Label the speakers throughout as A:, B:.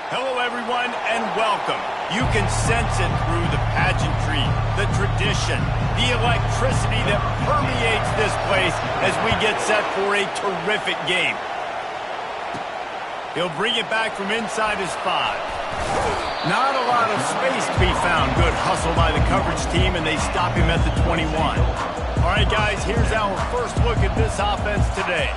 A: Hello, everyone, and welcome. You can sense it through the pageantry, the tradition, the electricity that permeates this place as we get set for a terrific game. He'll bring it back from inside his 5. Not a lot of space to be found. Good hustle by the coverage team, and they stop him at the 21. All right, guys, here's our first look at this offense today.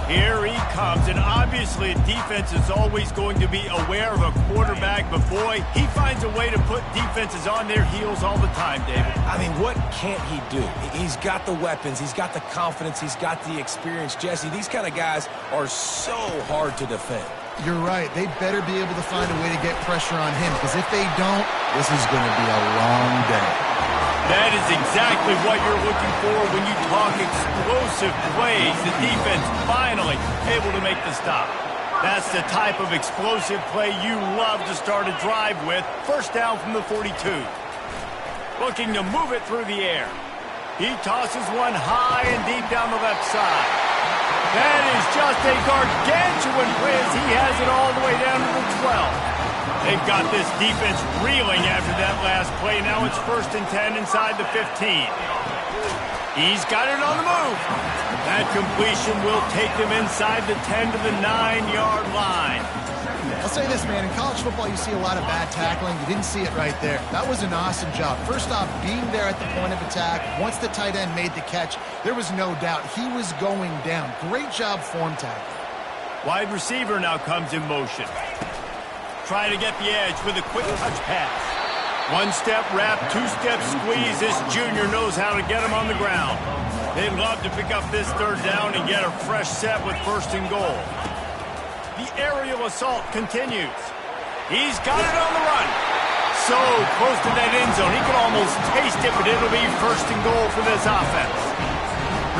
A: Here he comes, and obviously defense is always going to be aware of a quarterback, but boy, he finds a way to put defenses on their heels all the time, David.
B: I mean, what can't he do? He's got the weapons, he's got the confidence, he's got the experience. Jesse, these kind of guys are so hard to defend.
C: You're right. They better be able to find a way to get pressure on him, because if they don't, this is going to be a long day.
A: That is exactly what you're looking for when you talk explosive plays. The defense finally able to make the stop. That's the type of explosive play you love to start a drive with. First down from the 42. Looking to move it through the air. He tosses one high and deep down the left side. That is just a gargantuan play as he has it all the way down to the 12. They've got this defense reeling after that last play. Now it's 1st and 10 inside the 15. He's got it on the move. That completion will take them inside the 10 to the 9-yard line.
C: I'll say this, man. In college football, you see a lot of bad tackling. You didn't see it right there. That was an awesome job. First off, being there at the point of attack. Once the tight end made the catch, there was no doubt he was going down. Great job form tackling.
A: Wide receiver now comes in motion. Trying to get the edge with a quick touch pass. One-step wrap, two-step squeeze. This junior knows how to get him on the ground. They'd love to pick up this 3rd down and get a fresh set with 1st and goal. The aerial assault continues. He's got it on the run. So close to that end zone. He can almost taste it, but it'll be 1st and goal for this offense.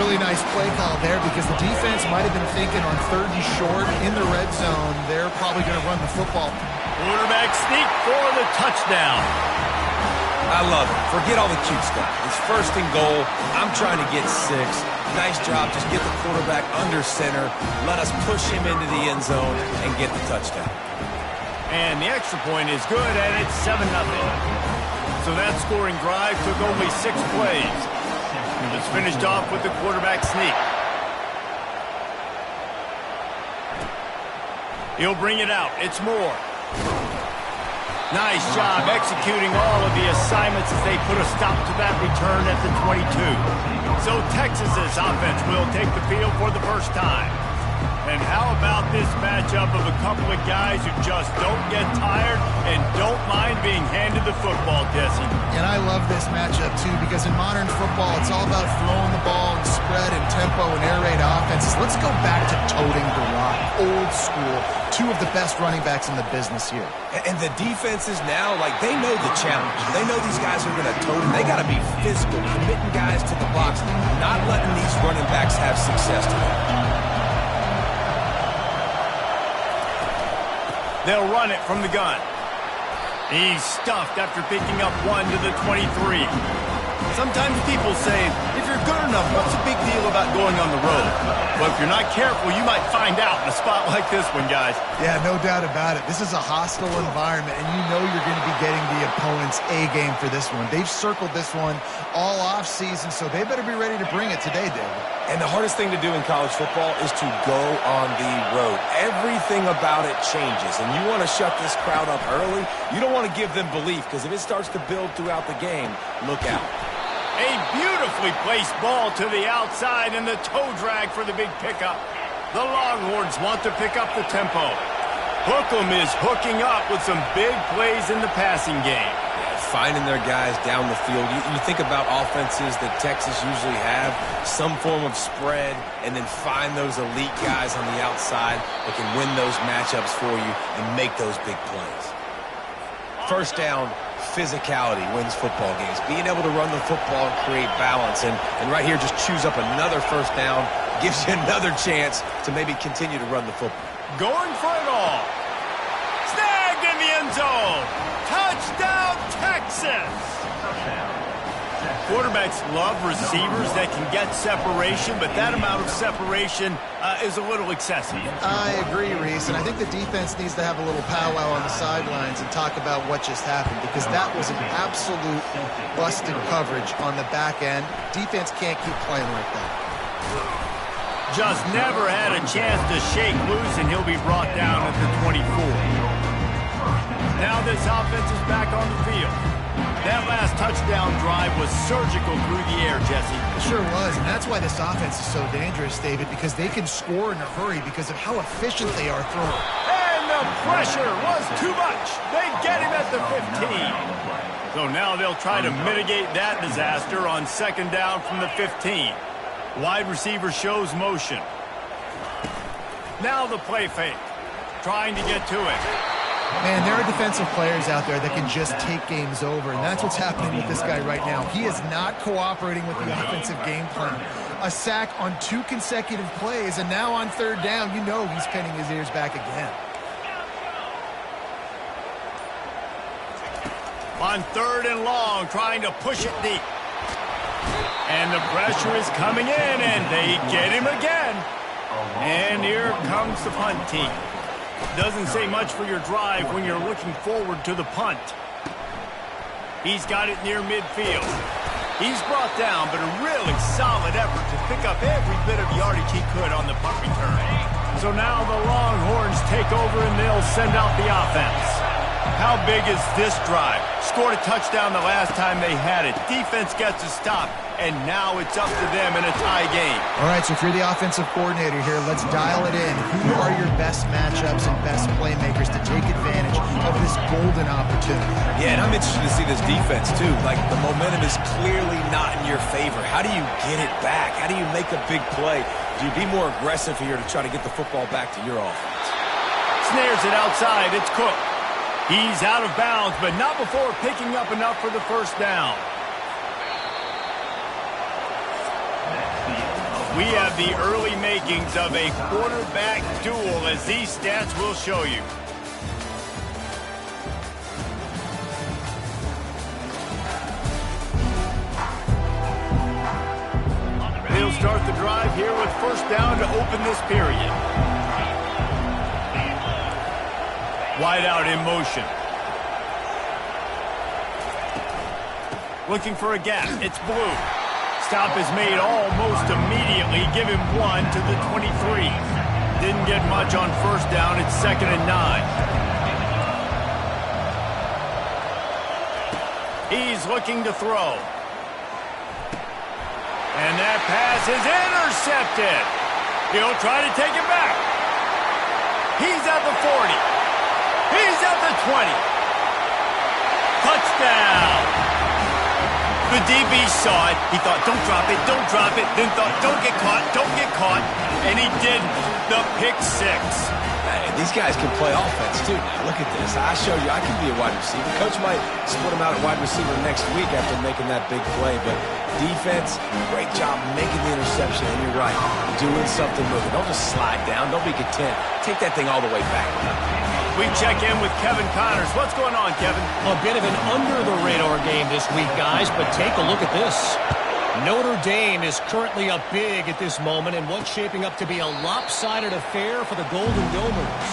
C: Really nice play call there, because the defense might have been thinking on 3rd and short in the red zone, they're probably going to run the football.
A: Quarterback sneak for the touchdown.
B: I love it. Forget all the cute stuff. It's 1st and goal. I'm trying to get 6. Nice job. Just get the quarterback under center. Let us push him into the end zone and get the touchdown.
A: And the extra point is good, and it's 7-0. So that scoring drive took only 6 plays. It was finished off with the quarterback sneak. He'll bring it out. It's Moore. Nice job executing all of the assignments as they put a stop to that return at the 22. So Texas's offense will take the field for the first time. And how about this matchup of a couple of guys who just don't get tired and don't mind being handed the football, Jesse?
C: And I love this matchup, too, because in modern football, it's all about throwing the ball and spread and tempo and air raid offenses. Let's go back to toting the rock, old school. 2 of the best running backs in the business here.
B: And the defenses now, like, they know the challenge. They know these guys are going to tote them. They got to be physical, committing guys to the box, not letting these running backs have success today.
A: They'll run it from the gun. He's stuffed after picking up 1 to the 23. Sometimes people say, if you're good enough, what's the big deal about going on the road? Well, if you're not careful, you might find out in a spot like this one, guys.
C: Yeah, no doubt about it. This is a hostile environment, and you know you're going to be getting the opponent's A game for this one. They've circled this one all off season, so they better be ready to bring it today, David.
B: And the hardest thing to do in college football is to go on the road. Everything about it changes, and you want to shut this crowd up early. You don't want to give them belief, because if it starts to build throughout the game, look out.
A: A beautifully placed ball to the outside and the toe drag for the big pickup. The Longhorns want to pick up the tempo. Hookem is hooking up with some big plays in the passing game.
B: Finding their guys down the field. You think about offenses that Texas usually have, some form of spread, and then find those elite guys on the outside that can win those matchups for you and make those big plays. First down, physicality wins football games. Being able to run the football and create balance. And right here, just choose up another first down, gives you another chance to maybe continue to run the football.
A: Going for it all. Snagged in the end zone. Touchdown, Texas! Quarterbacks love receivers that can get separation, but that amount of separation is a little excessive.
C: I agree, Reese, and I think the defense needs to have a little powwow on the sidelines and talk about what just happened, because that was an absolute busted coverage on the back end. Defense can't keep playing like that.
A: Just never had a chance to shake loose, and he'll be brought down at the 24. Now this offense is back on the field. That last touchdown drive was surgical through the air, Jesse.
C: It sure was, and that's why this offense is so dangerous, David, because they can score in a hurry because of how efficient they are throwing.
A: And the pressure was too much. They get him at the 15. So now they'll try to mitigate that disaster on second down from the 15. Wide receiver shows motion. Now the play fake. Trying to get to it.
C: Man, there are defensive players out there that can just take games over, and that's what's happening with this guy right now. He is not cooperating with the offensive game plan. A sack on 2 consecutive plays, and now on third down, you know he's pinning his ears back again.
A: On third and long, trying to push it deep. And the pressure is coming in, and they get him again. And here comes the punt team. Doesn't say much for your drive when you're looking forward to the punt. He's got it near midfield. He's brought down, but a really solid effort to pick up every bit of yardage he could on the punt return. So now the Longhorns take over, and they'll send out the offense. How big is this drive? Scored a touchdown the last time they had it. Defense gets a stop, and now it's up to them in a tie game.
C: All right, so if you're the offensive coordinator here, let's dial it in. Who are your best matchups and best playmakers to take advantage of this golden opportunity?
B: Yeah, and I'm interested to see this defense, too. Like, the momentum is clearly not in your favor. How do you get it back? How do you make a big play? Do you be more aggressive here to try to get the football back to your offense?
A: Snares it outside. It's Cook. He's out of bounds, but not before picking up enough for the first down. We have the early makings of a quarterback duel, as these stats will show you. They'll start the drive here with first down to open this period. Wide out in motion. Looking for a gap. It's Blue. Stop is made almost immediately. Give him 1 to the 23. Didn't get much on first down. It's 2nd and 9. He's looking to throw. And that pass is intercepted. He'll try to take it back. He's at the 40. He's at the 20. Touchdown. The DB saw it. He thought, don't drop it, don't drop it. Then thought, don't get caught, don't get caught. And he didn't. The pick 6.
B: Hey, these guys can play offense, too. Now, look at this. I showed you I can be a wide receiver. Coach might split him out at wide receiver next week after making that big play. But defense, great job making the interception. And you're right, doing something with it. Don't just slide down. Don't be content. Take that thing all the way back.
A: We check in with Kevin Connors. What's going on, Kevin?
D: A bit of an under-the-radar game this week, guys, but take a look at this. Notre Dame is currently up big at this moment in what's shaping up to be a lopsided affair for the Golden Domers.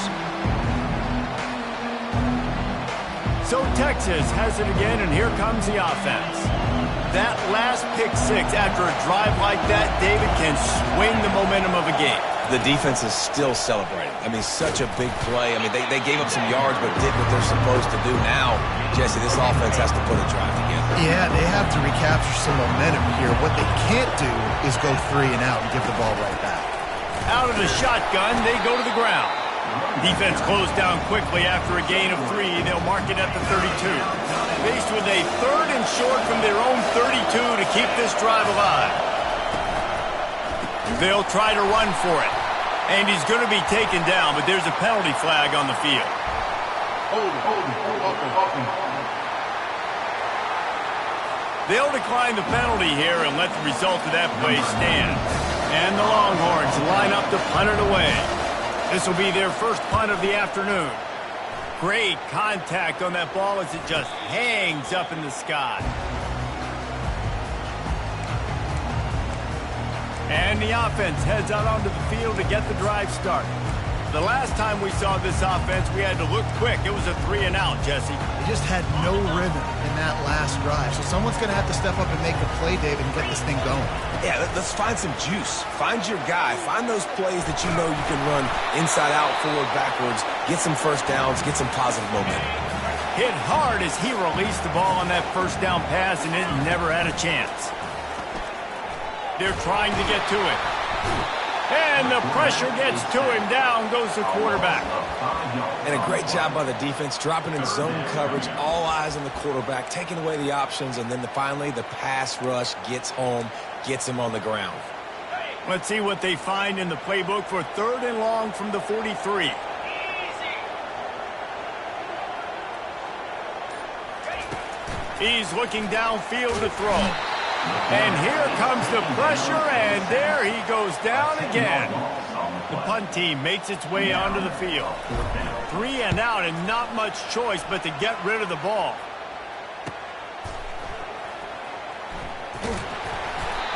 A: So Texas has it again, and here comes the offense. That last pick 6 after a drive like that, David, can swing the momentum of a game.
B: The defense is still celebrating. I mean, such a big play. I mean, they gave up some yards but did what they're supposed to do. Now, Jesse, this offense has to put a drive together.
C: Yeah, they have to recapture some momentum here. What they can't do is go 3 and out and give the ball right back.
A: Out of the shotgun, they go to the ground. Defense closed down quickly after a gain of 3. They'll mark it at the 32. Faced with a 3rd and short from their own 32 to keep this drive alive. They'll try to run for it. And he's going to be taken down, but there's a penalty flag on the field. They'll decline the penalty here and let the result of that play stand. And the Longhorns line up to punt it away. This will be their first punt of the afternoon. Great contact on that ball as it just hangs up in the sky. And the offense heads out onto the field to get the drive started. The last time we saw this offense, we had to look quick. It was a 3-and-out, Jesse.
C: They just had no rhythm in that last drive. So someone's going to have to step up and make a play, David, and get this thing going.
B: Yeah, let's find some juice. Find your guy. Find those plays that you know you can run inside out, forward, backwards. Get some first downs. Get some positive momentum.
A: Hit hard as he released the ball on that first down pass, and it never had a chance. They're trying to get to it. And the pressure gets to him. Down goes the quarterback.
B: And a great job by the defense, dropping in zone coverage, all eyes on the quarterback, taking away the options, and then finally the pass rush gets home, gets him on the ground.
A: Let's see what they find in the playbook for 3rd and long from the 43. He's looking downfield to throw. And here comes the pressure, and there he goes down again. The punt team makes its way onto the field. 3-and-out and not much choice but to get rid of the ball.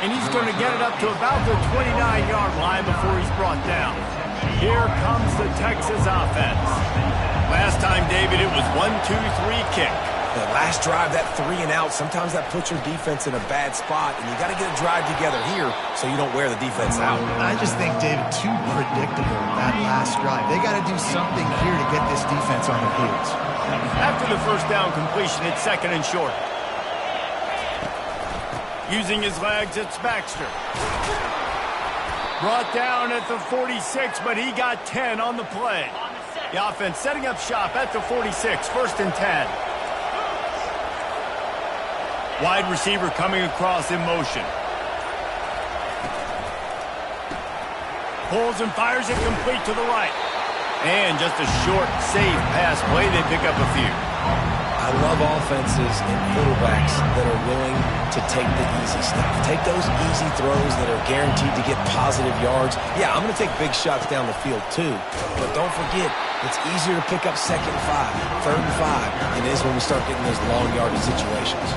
A: And he's going to get it up to about the 29-yard line before he's brought down. Here comes the Texas offense. Last time, David, it was 1-2-3 kick.
B: The last drive, that 3-and-out, sometimes that puts your defense in a bad spot, and you got to get a drive together here so you don't wear the defense out.
C: I just think, David, too predictable, that last drive. They got to do something here to get this defense on their heels.
A: After the first down completion, it's 2nd and short. Using his legs, it's Baxter. Brought down at the 46, but he got 10 on the play. The offense setting up shop at the 46, 1st and 10. Wide receiver coming across in motion. Pulls and fires it complete to the right. And just a short, safe pass play. They pick up a few.
B: I love offenses and quarterbacks that are willing to take the easy stuff. Take those easy throws that are guaranteed to get positive yards. Yeah, I'm going to take big shots down the field too. But don't forget, it's easier to pick up 2nd and 5, 3rd and 5 than it is when we start getting those long yardage situations.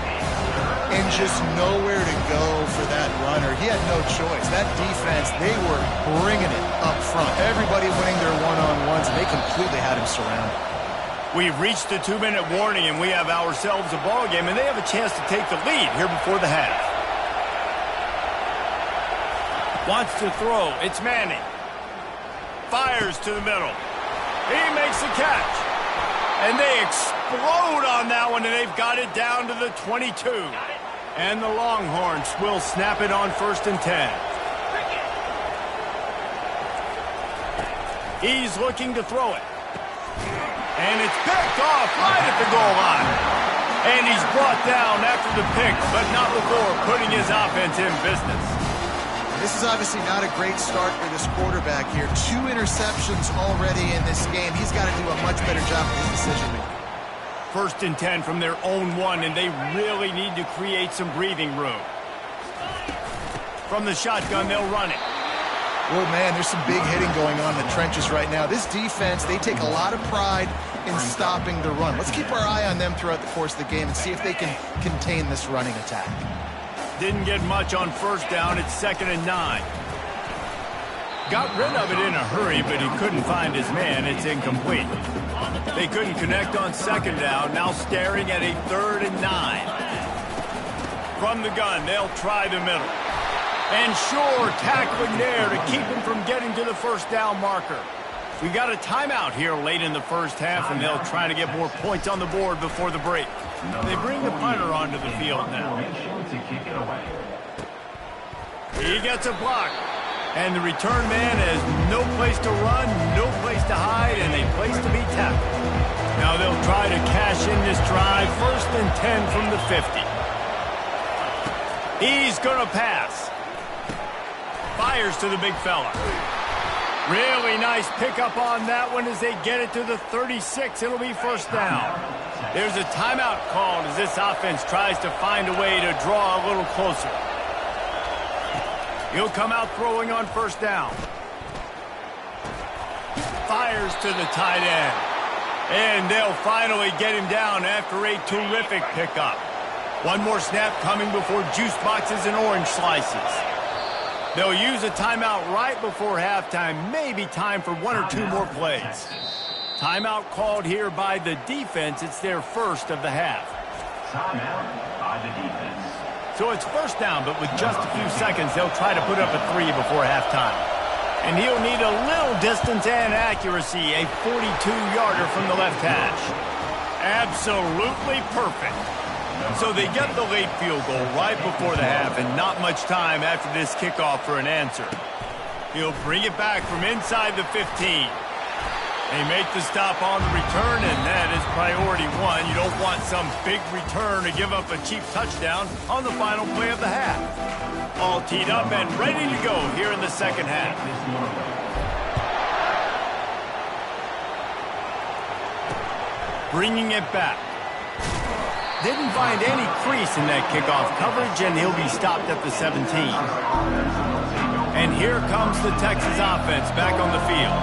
C: And just nowhere to go for that runner. He had no choice. That defense, they were bringing it up front. Everybody winning their one-on-ones, and they completely had him surrounded.
A: We've reached the 2-minute warning, and we have ourselves a ball game, and they have a chance to take the lead here before the half. Wants to throw. It's Manning. Fires to the middle. He makes the catch. And they explode on that one, and they've got it down to the 22. And the Longhorns will snap it on 1st and 10. He's looking to throw it. And it's picked off right at the goal line. And he's brought down after the pick, but not before putting his offense in business.
C: This is obviously not a great start for this quarterback here. 2 interceptions already in this game. He's got to do a much better job with his decision-making.
A: 1st and 10 from their own 1, and they really need to create some breathing room. From the shotgun, they'll run it.
C: Well, man, there's some big hitting going on in the trenches right now. This defense, they take a lot of pride in stopping the run. Let's keep our eye on them throughout the course of the game and see if they can contain this running attack.
A: Didn't get much on 1st down. It's 2nd and 9. Got rid of it in a hurry, but he couldn't find his man. It's incomplete. They couldn't connect on 2nd down. Now staring at a 3rd and 9. From the gun, they'll try the middle. And sure, tackling there to keep him from getting to the 1st down marker. We got a timeout here late in the first half, and they'll try to get more points on the board before the break. They bring the punter onto the field now. He gets a block. And the return man has no place to run, no place to hide, and a place to be tackled. Now they'll try to cash in this drive. 1st and 10 from the 50. He's going to pass. Fires to the big fella. Really nice pickup on that one as they get it to the 36. It'll be 1st down. There's a timeout called as this offense tries to find a way to draw a little closer. He'll come out throwing on 1st down. Fires to the tight end. And they'll finally get him down after a terrific pickup. One more snap coming before juice boxes and orange slices. They'll use a timeout right before halftime, maybe time for 1 or 2 more plays. Timeout called here by the defense. It's their first of the half.
E: Timeout by the defense.
A: So it's first down, but with just a few seconds, they'll try to put up a 3 before halftime. And he'll need a little distance and accuracy, a 42-yarder from the left hash. Absolutely perfect. So they get the late field goal right before the half, and not much time after this kickoff for an answer. He'll bring it back from inside the 15. They make the stop on the return, and that is priority 1. You don't want some big return to give up a cheap touchdown on the final play of the half. All teed up and ready to go here in the second half. Bringing it back. Didn't find any crease in that kickoff coverage, and he'll be stopped at the 17. And here comes the Texas offense back on the field.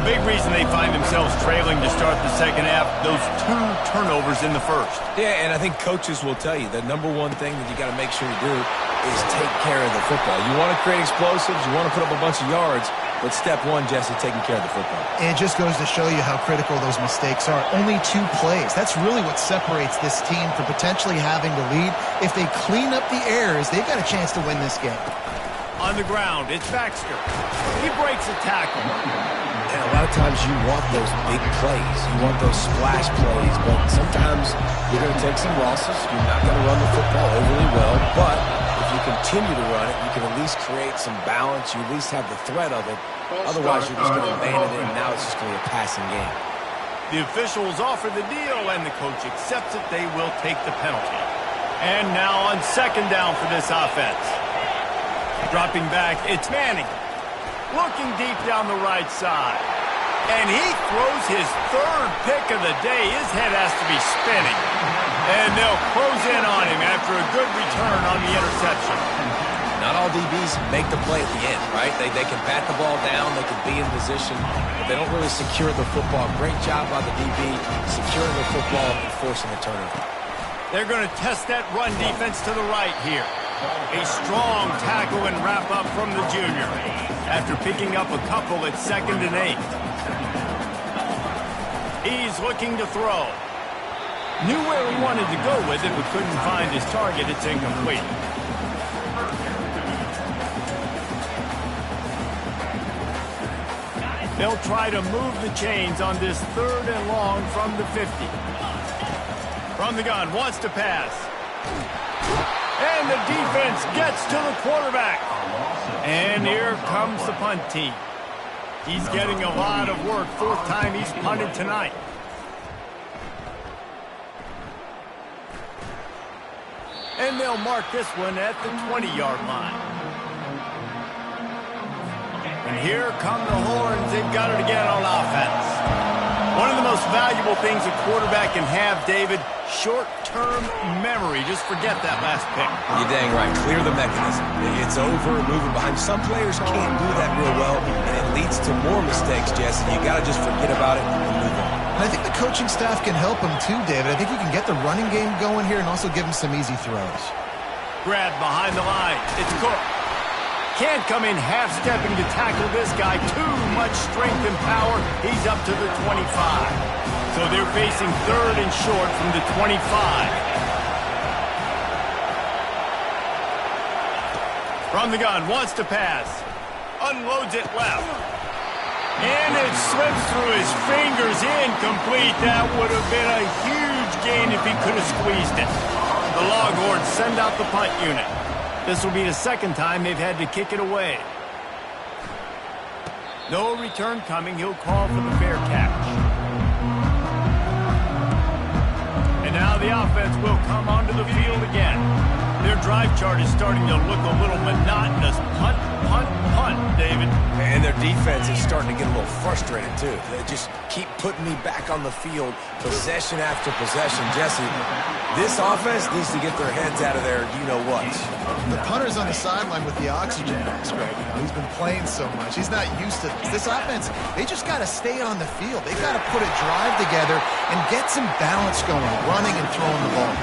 A: A big reason they find themselves trailing to start the second half, those 2 turnovers in the first.
B: Yeah, and I think coaches will tell you the number one thing that you got to make sure to do is take care of the football. You want to create explosives, you want to put up a bunch of yards, but step 1, Jesse, taking care of the football.
C: It just goes to show you how critical those mistakes are. Only 2 plays. That's really what separates this team from potentially having to lead. If they clean up the errors, they've got a chance to win this game.
A: On the ground, it's Baxter. He breaks a tackle.
B: And a lot of times you want those big plays. You want those splash plays, but sometimes you're going to take some losses. You're not going to run the football overly well, but if you continue to run it, you can at least create some balance. You at least have the threat of it. Otherwise, you're just going to abandon it, and now it's just going to be a passing game.
A: The officials offer the deal, and the coach accepts it. They will take the penalty. And now on second down for this offense. Dropping back, it's Manning. Looking deep down the right side. And he throws his 3rd pick of the day. His head has to be spinning. And they'll close in on him after a good return on the interception.
B: Not all DBs make the play at the end, right? They can bat the ball down, they can be in position, but they don't really secure the football. Great job by the DB securing the football and forcing a turnover.
A: They're going to test that run defense to the right here. A strong tackle and wrap-up from the junior. After picking up a couple at 2nd and 8. He's looking to throw. Knew where he wanted to go with it, but couldn't find his target. It's incomplete. They'll try to move the chains on this 3rd and long from the 50. From the gun, wants to pass. And the defense gets to the quarterback. And here comes the punt team. He's getting a lot of work. 4th time he's punted tonight. And they'll mark this one at the 20-yard line. And here come the horns. They've got it again on offense. One of the most valuable things a quarterback can have, David, short-term memory. Just forget that last pick.
B: You're dang right. Clear the mechanism. It's over, moving behind. Some players can't do that real well, and it leads to more mistakes, Jesse. You got to just forget about it and move on.
C: And I think the coaching staff can help him too, David. I think you can get the running game going here and also give him some easy throws.
A: Grab behind the line. It's Cook. Can't come in half-stepping to tackle this guy. Too much strength and power. He's up to the 25. So they're facing 3rd and short from the 25. From the gun, wants to pass. Unloads it left. And it slips through his fingers. Incomplete. That would have been a huge gain if he could have squeezed it. The Longhorns send out the punt unit. This will be the 2nd time they've had to kick it away. No return coming. He'll call for the fair catch. And now the offense will come onto the field again. Their drive chart is starting to look a little monotonous. Punt, punt, punt, David.
B: And their defense is starting to get a little frustrated, too. They just keep putting me back on the field, possession after possession. Jesse, this offense needs to get their heads out of there, you-know-what.
C: The punter's on the sideline with the oxygen mask right now. He's been playing so much. He's not used to this. This offense, they just got to stay on the field. They got to put a drive together and get some balance going, running and throwing the ball.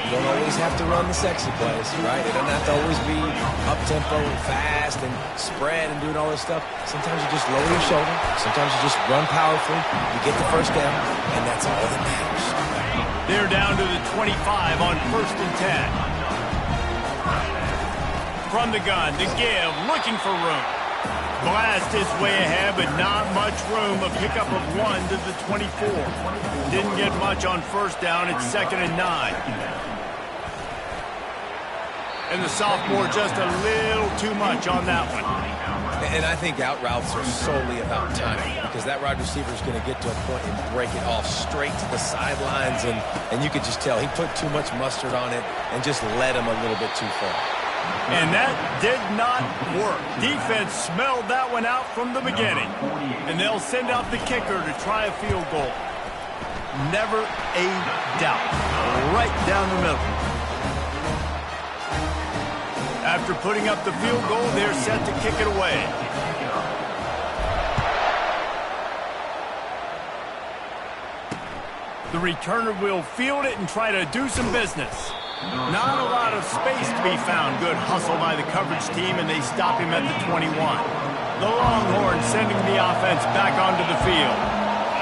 B: You don't always have to run the sexy plays, right? It doesn't have to always be up-tempo and fast and spread and doing all this stuff. Sometimes you just lower your shoulder. Sometimes you just run powerfully. You get the first down, and that's all that matters.
A: They're down to the 25 on 1st and 10. From the gun, the give, looking for room. Blast his way ahead, but not much room. A pickup of 1 to the 24. Didn't get much on 1st down. It's 2nd and 9. And the sophomore just a little too much on that one.
B: And I think out routes are solely about timing, because that wide receiver is going to get to a point and break it off straight to the sidelines, and you could just tell he put too much mustard on it and just led him a little bit too far.
A: And that did not work. Defense smelled that one out from the beginning. And they'll send out the kicker to try a field goal. Never a doubt. Right down the middle. After putting up the field goal, they're set to kick it away. The returner will field it and try to do some business. Not a lot of space to be found. Good hustle by the coverage team, and they stop him at the 21. The Longhorns sending the offense back onto the field.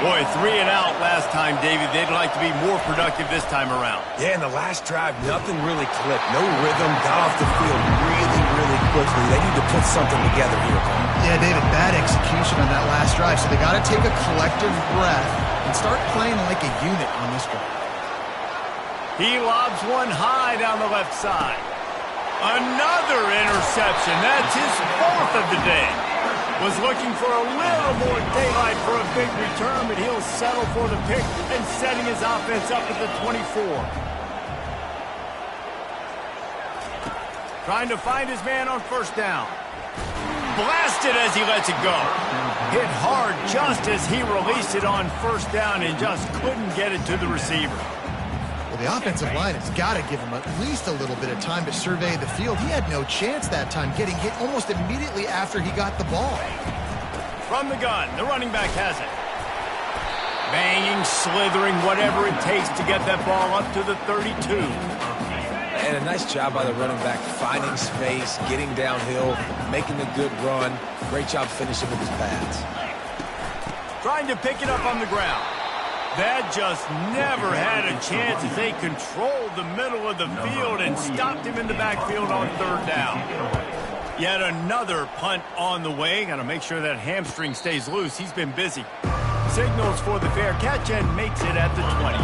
A: Boy, 3 and out last time, David. They'd like to be more productive this time around.
B: Yeah, in the last drive, nothing really clicked. No rhythm, got off the field really, really quickly. They need to put something together here, Paul.
C: Yeah, David, bad execution on that last drive, so they got to take a collective breath and start playing like a unit on this drive.
A: He lobs one high down the left side. Another interception. That's his 4th of the day. Was looking for a little more daylight for a big return, but he'll settle for the pick and setting his offense up at the 24. Trying to find his man on 1st down. Blasted as he lets it go. Hit hard just as he released it on 1st down and just couldn't get it to the receiver.
C: Well, the offensive line has got to give him at least a little bit of time to survey the field. He had no chance that time, getting hit almost immediately after he got the ball.
A: From the gun, the running back has it. Banging, slithering, whatever it takes to get that ball up to the 32.
B: And a nice job by the running back, finding space, getting downhill, making a good run. Great job finishing with his pads.
A: Trying to pick it up on the ground. That just never had a chance as they controlled the middle of the field and stopped him in the backfield on 3rd down. Yet another punt on the way. Got to make sure that hamstring stays loose. He's been busy. Signals for the fair catch and makes it at the 20.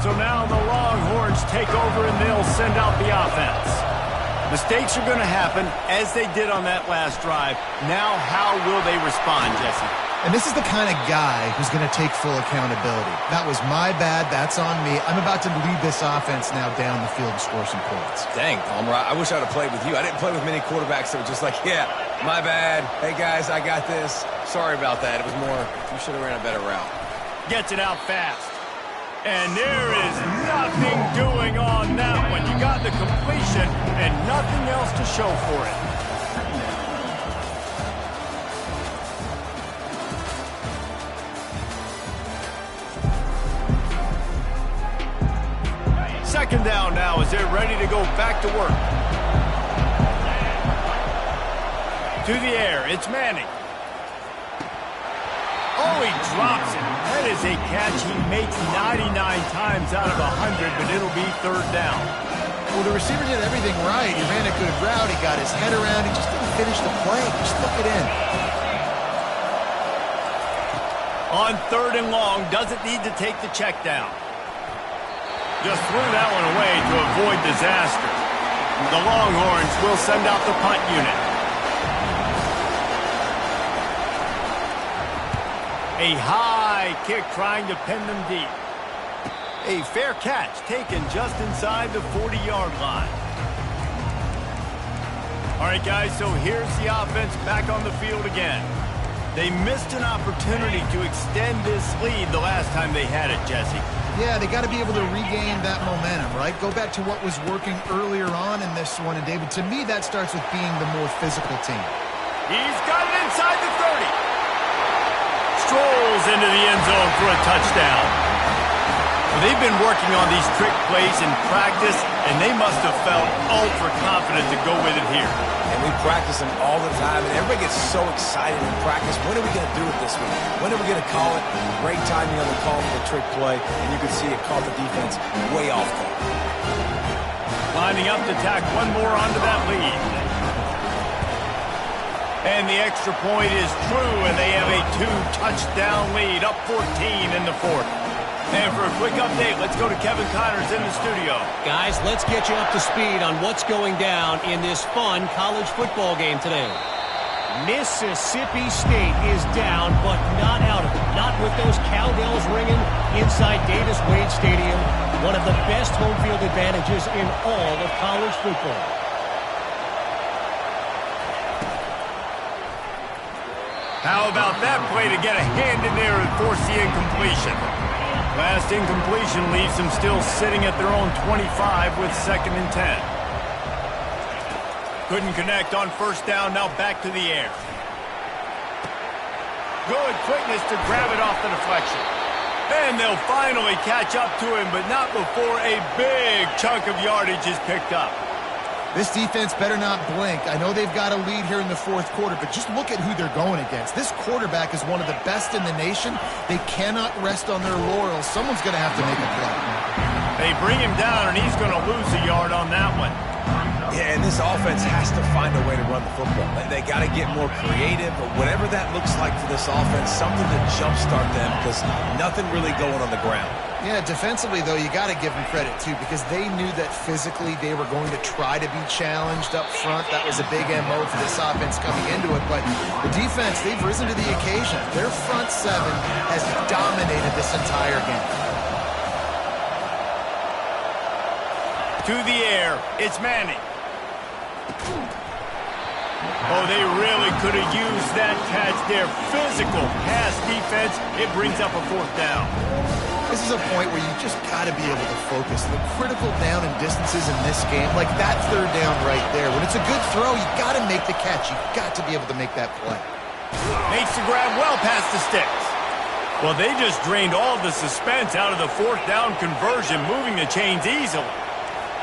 A: So now the Longhorns take over and they'll send out the offense. Mistakes are going to happen as they did on that last drive. Now how will they respond, Jesse?
C: And this is the kind of guy who's going to take full accountability. That was my bad. That's on me. I'm about to lead this offense now down the field and score some points.
B: Dang, Palmer, I wish I would have played with you. I didn't play with many quarterbacks that were just like, yeah, my bad. Hey, guys, I got this. Sorry about that. It was more, you should have ran a better route.
A: Gets it out fast. And there is nothing doing on that one. You got the completion and nothing else to show for it. Second down now as they're ready to go back to work. To the air, it's Manning. Oh, he drops it. That is a catch he makes 99 times out of 100, but it'll be 3rd down.
C: Well, the receiver did everything right. He ran a good route. He got his head around. He just didn't finish the play. Just look it in.
A: On 3rd and long, doesn't need to take the check down. Just threw that one away to avoid disaster. The Longhorns will send out the punt unit. A high kick trying to pin them deep. A fair catch taken just inside the 40-yard line. All right, guys, so here's the offense back on the field again. They missed an opportunity to extend this lead the last time they had it, Jesse.
C: Yeah, they got to be able to regain that momentum, right? Go back to what was working earlier on in this one. And, David, to me, that starts with being the more physical team.
A: He's got it inside the 30. Strolls into the end zone for a touchdown. They've been working on these trick plays in practice, and they must have felt ultra confident to go with it here.
B: And we practice them all the time, and everybody gets so excited in practice. When are we going to do it this week? When are we going to call it? Great timing on the call for the trick play, and you can see it caught the defense way off guard.
A: Lining up to tack one more onto that lead. And the extra point is true, and they have a 2-touchdown lead, up 14 in the fourth. And for a quick update, let's go to Kevin Connors in the studio.
D: Guys, let's get you up to speed on what's going down in this fun college football game today. Mississippi State is down, but not out of it. Not with those cowbells ringing inside Davis-Wade Stadium, one of the best home field advantages in all of college football.
A: How about that play to get a hand in there and force the incompletion? Last incompletion leaves them still sitting at their own 25 with 2nd and 10. Couldn't connect on first down, now back to the air. Good quickness to grab it off the deflection. And they'll finally catch up to him, but not before a big chunk of yardage is picked up.
C: This defense better not blink. I know they've got a lead here in the fourth quarter, but just look at who they're going against. This quarterback is one of the best in the nation. They cannot rest on their laurels. Someone's going to have to make a play.
A: They bring him down, and he's going to lose a yard on that one.
B: Yeah, and this offense has to find a way to run the football. They got to get more creative, but whatever that looks like for this offense, something to jumpstart them because nothing really going on the ground.
C: Yeah, defensively, though, you got to give them credit, too, because they knew that physically they were going to try to be challenged up front. That was a big MO for this offense coming into it. But the defense, they've risen to the occasion. Their front seven has dominated this entire game.
A: To the air, it's Manning. Oh, they really could have used that catch there. Physical pass defense. It brings up a 4th down.
C: This is a point where you just got to be able to focus. The critical down and distances in this game, like that 3rd down right there. When it's a good throw, you got to make the catch. You got to be able to make that play.
A: Makes the grab well past the sticks. Well, they just drained all the suspense out of the 4th down conversion, moving the chains easily.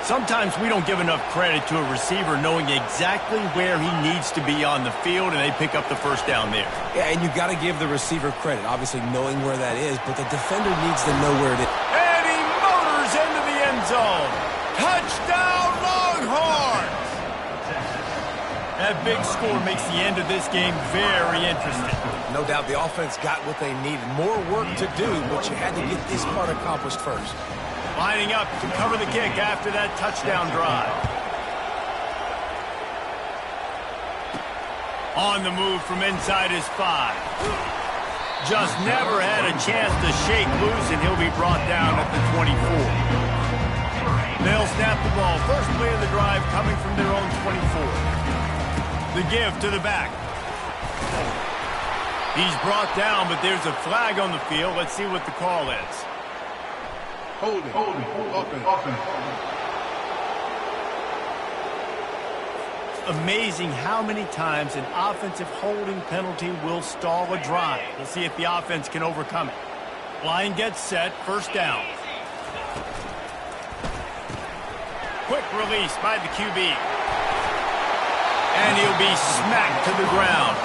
A: Sometimes we don't give enough credit to a receiver knowing exactly where he needs to be on the field, and they pick up the 1st down there.
B: Yeah, and you got to give the receiver credit, obviously knowing where that is, but the defender needs to know where it is.
A: And he motors into the end zone. Touchdown, Longhorns! That big score makes the end of this game very interesting.
B: No doubt the offense got what they needed. More work to do, but you had to get this part accomplished first.
A: Lining up to cover the kick after that touchdown drive. On the move from inside his 5. Just never had a chance to shake loose, and he'll be brought down at the 24. They'll snap the ball. First play of the drive coming from their own 24. The give to the back. He's brought down, but there's a flag on the field. Let's see what the call is.
F: Holding. Offense.
A: Amazing how many times an offensive holding penalty will stall a drive. We'll see if the offense can overcome it. Line gets set, 1st down. Quick release by the QB. And he'll be smacked to the ground.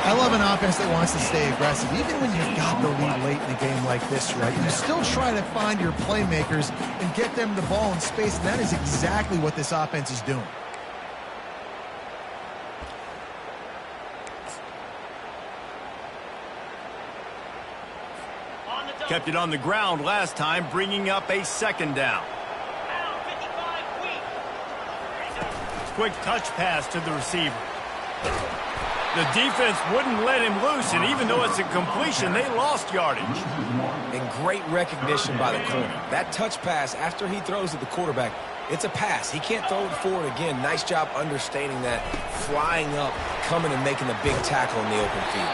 C: I love an offense that wants to stay aggressive. Even when you've got the lead late in a game like this, right, you still try to find your playmakers and get them the ball in space, and that is exactly what this offense is doing.
A: Kept it on the ground last time, bringing up a 2nd down. Quick touch pass to the receiver. The defense wouldn't let him loose, and even though it's a completion, they lost yardage.
B: And great recognition by the corner. That touch pass after he throws at the quarterback, it's a pass. He can't throw it forward again. Nice job understanding that, flying up, coming and making the big tackle in the open field.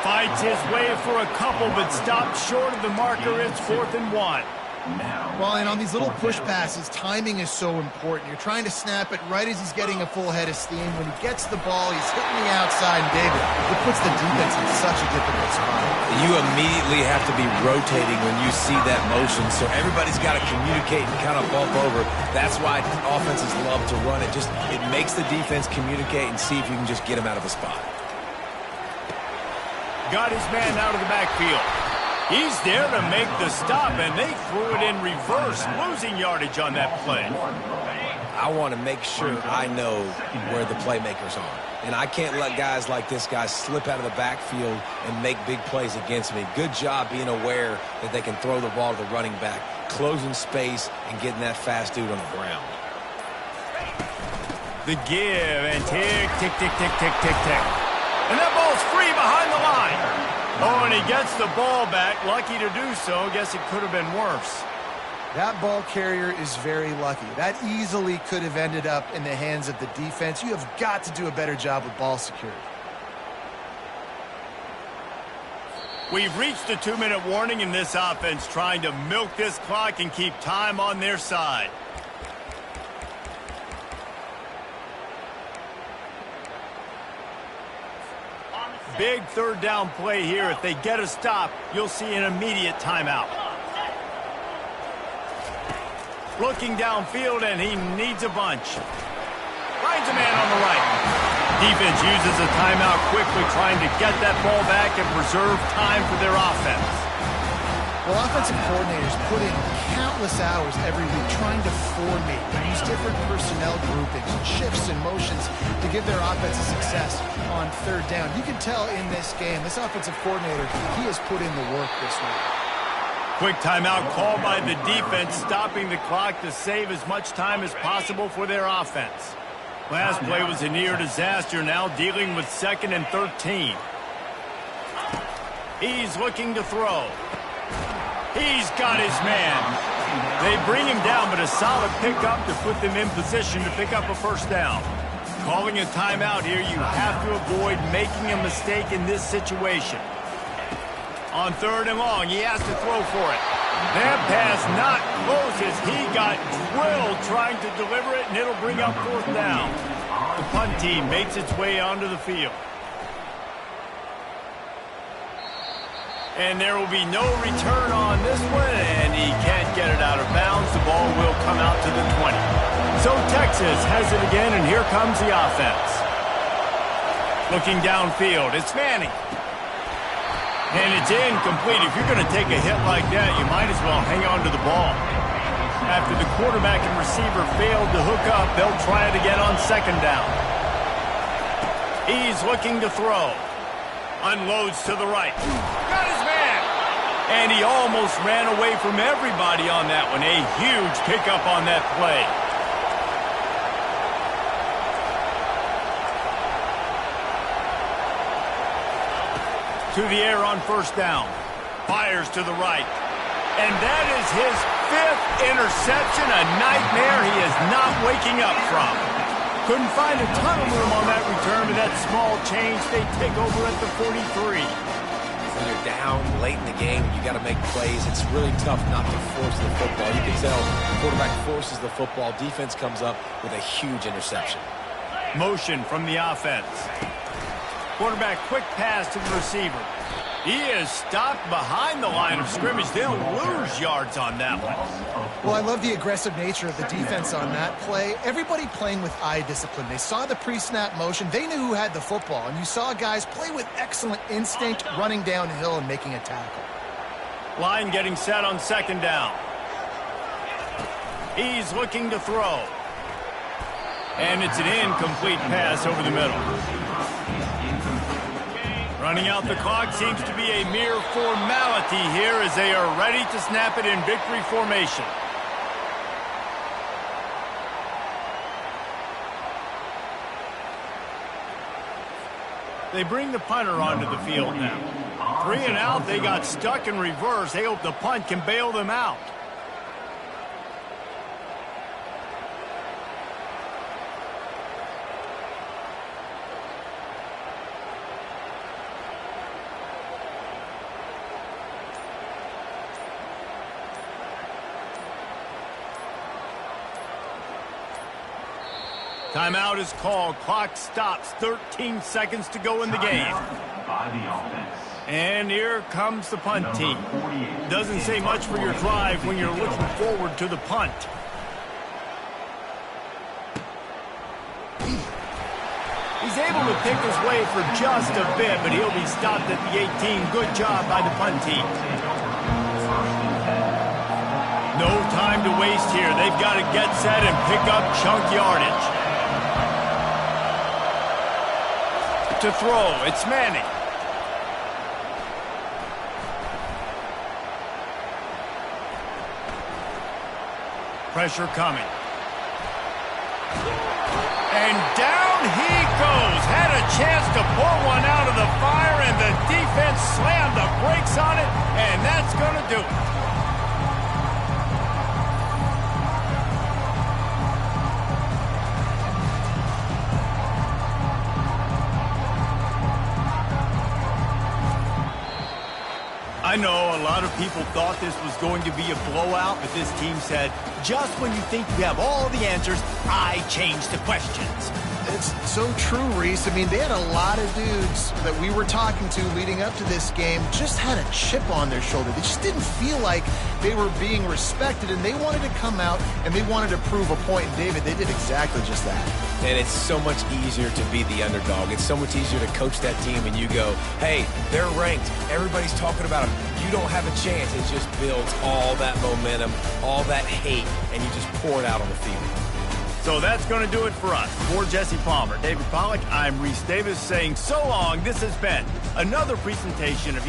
A: Fights his way for a couple, but stopped short of the marker. It's 4th and 1.
E: Now.
C: Well, and on these little push passes, timing is so important. You're trying to snap it right as he's getting a full head of steam. When he gets the ball, he's hitting the outside, and David, it puts the defense in such a difficult spot.
B: You immediately have to be rotating when you see that motion, so everybody's got to communicate and kind of bump over. That's why offenses love to run it. It makes the defense communicate and see if you can just get him out of a spot.
A: Got his man out of the backfield. He's there to make the stop, and they threw it in reverse, losing yardage on that play.
B: I want to make sure I know where the playmakers are. And I can't let guys like this guy slip out of the backfield and make big plays against me. Good job being aware that they can throw the ball to the running back, closing space, and getting that fast dude on the ground.
A: The give, and tick, tick, tick, tick, tick, tick, tick. And that ball's free behind the line. Oh, and he gets the ball back. Lucky to do so. Guess it could have been worse.
C: That ball carrier is very lucky. That easily could have ended up in the hands of the defense. You have got to do a better job with ball security.
A: We've reached the 2-minute warning in this offense, trying to milk this clock and keep time on their side. Big third down play here. If they get a stop, you'll see an immediate timeout. Looking downfield, and he needs a bunch. Finds a man on the right. Defense uses a timeout quickly, trying to get that ball back and preserve time for their offense.
C: Well, offensive coordinators put in countless hours every week trying to formate and use different personnel groupings, shifts, and motions to give their offense a success on third down. You can tell in this game, this offensive coordinator, he has put in the work this week.
A: Quick timeout called by the defense, stopping the clock to save as much time as possible for their offense. Last play was a near disaster, now dealing with 2nd and 13. He's looking to throw. He's got his man. They bring him down, but a solid pickup to put them in position to pick up a first down. Calling a timeout here, you have to avoid making a mistake in this situation. On 3rd and long, he has to throw for it. That pass not close as he got drilled trying to deliver it, and it'll bring up 4th down. The punt team makes its way onto the field. And there will be no return on this one, and he can't get it out of bounds. The ball will come out to the 20. So Texas has it again, and here comes the offense. Looking downfield, it's Manning. And it's incomplete. If you're going to take a hit like that, you might as well hang on to the ball. After the quarterback and receiver failed to hook up, they'll try it again on 2nd down. He's looking to throw. Unloads to the right. Got his man. And he almost ran away from everybody on that one. A huge pickup on that play. To the air on 1st down. Fires to the right. And that is his 5th interception. A nightmare he is not waking up from. Couldn't find a ton of room on that return, but that small change, they take over at the 43.
B: When you're down late in the game, you got to make plays. It's really tough not to force the football. You can tell the quarterback forces the football. Defense comes up with a huge interception.
A: Motion from the offense. Quarterback quick pass to the receiver. He is stopped behind the line of scrimmage. They'll lose yards on that one.
C: Well, I love the aggressive nature of the defense on that play. Everybody playing with eye discipline. They saw the pre-snap motion. They knew who had the football. And you saw guys play with excellent instinct, running downhill and making a tackle.
A: Line getting set on 2nd down. He's looking to throw. And it's an incomplete pass over the middle. Running out the clock seems to be a mere formality here as they are ready to snap it in victory formation. They bring the punter onto the field now. 3 and out, they got stuck in reverse. They hope the punt can bail them out. Timeout is called. Clock stops. 13 seconds to go in the game.
E: By the offense.
A: And here comes the punt team. Doesn't say much for your drive when you're looking forward to the punt. He's able to pick his way for just a bit, but he'll be stopped at the 18. Good job by the punt team. No time to waste here. They've got to get set and pick up chunk yardage. To throw, it's Manning. Pressure coming. And down he goes. Had a chance to pull one out of the fire, and the defense slammed the brakes on it, and that's going to do it. I know a lot of people thought this was going to be a blowout, but this team said, just when you think you have all the answers, I change the questions.
C: It's so true, Reese. I mean, they had a lot of dudes that we were talking to leading up to this game just had a chip on their shoulder. They just didn't feel like they were being respected, and they wanted to come out and they wanted to prove a point. And David, they did exactly just that.
B: And it's so much easier to be the underdog. It's so much easier to coach that team and you go, hey, they're ranked. Everybody's talking about them. You don't have a chance. It just builds all that momentum, all that hate, and you just pour it out on the field.
A: So that's going to do it for us. For Jesse Palmer, David Pollack, I'm Reese Davis saying so long. This has been another presentation of